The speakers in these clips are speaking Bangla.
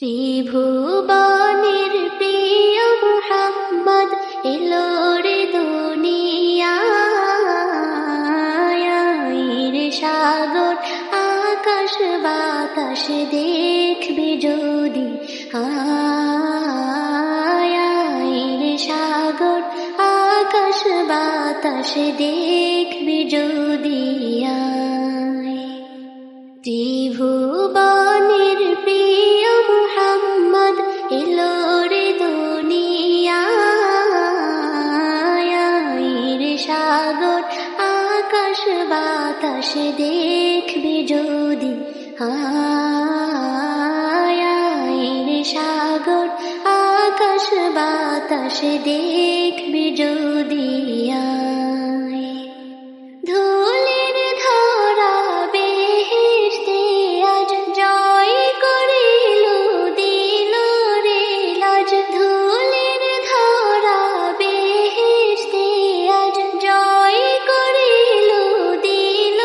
ত্রিভুবনের প্রিয় মুহাম্মদ এলো রে দুনিয়ায় রে সাগর আকাশ বাতাস দেখবি যদি রে সাগর আকাশ বাতাস দেখবি যদি ত্রিভুবনের প্রিয় মুহাম্মদ এলো রে দুনিয়ায় রে সাগর আকাশ বাতাস দেখবি যদি রে সাগর আকাশ বাতাস দেখবি যদি ধুলির ধরা বেহেশতে আজ জয় করিল দিল রে লাজ ধুলির ধরা বেহেশতে আজ জয় করিল দিল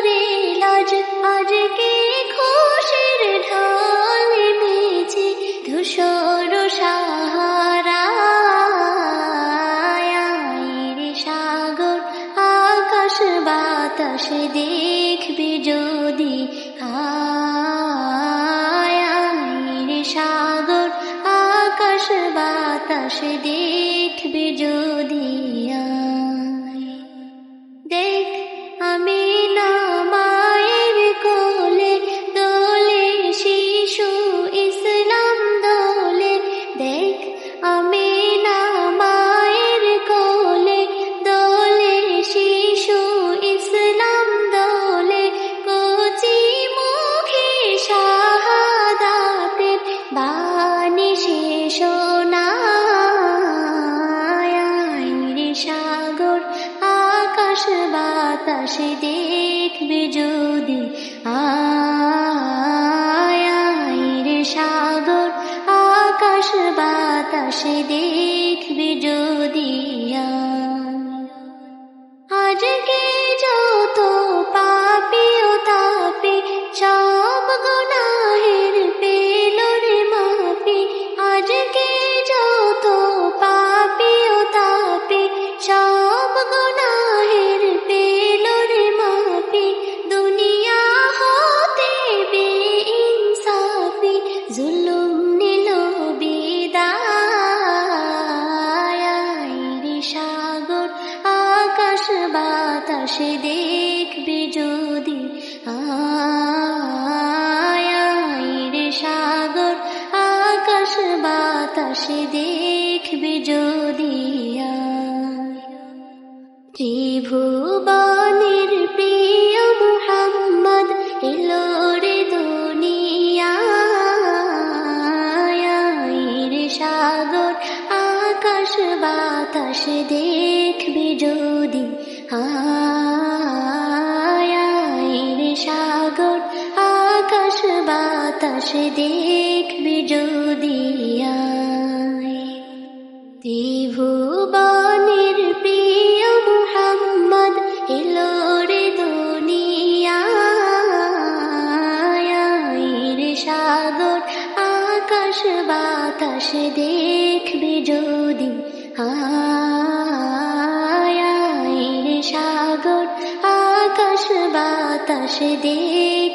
রে লাজ আজকে খুশির ঢল নেচে ধূসর সাহারা রে সাগর আকাশ বাতাস দেখবি যদি রে সাগর আকাশ বাতাস দেখবি যদি দেখ আমি না মায়ের কোলে দোলে শিশু ইসলাম দোলে দেখ আমি না মায়ের কোলে দোলে শিশু ইসলাম দোলে কচি মুখে শাহাদাতের বাণী শেষ রে সাগর আকাশ বাতাস দেখবি যদি রে সাগর আকাশ বাতাস দেখবি যদি আজকে যত পাপী ও তাপী সব গুনাহের পেল রে মাপি আজকে যত পাপী ও তাপী সব গুনাহের পেল রে মাপি দুনিয়া হতে বেইনসাফি জুলুম নিল বিদায় রে সাগর আকাশ বাতাস দেখবি যদি রে সাগর আকাশ বাতাস দেখবি যদি ত্রিভুবনের প্রিয় মুহাম্মদ এলো রে দুনিয়ায় রে সাগর আকাশ বাতাস দেখবি যদি রে সাগর আকাশ বাতাস দেখবি যদি ত্রিভুবনের প্রিয় মুহাম্মদ এলো রে দুনিয়ায় রে সাগর আকাশ বাতাস দেখবি যদি রে সাগর আকাশ বাতাস দেখ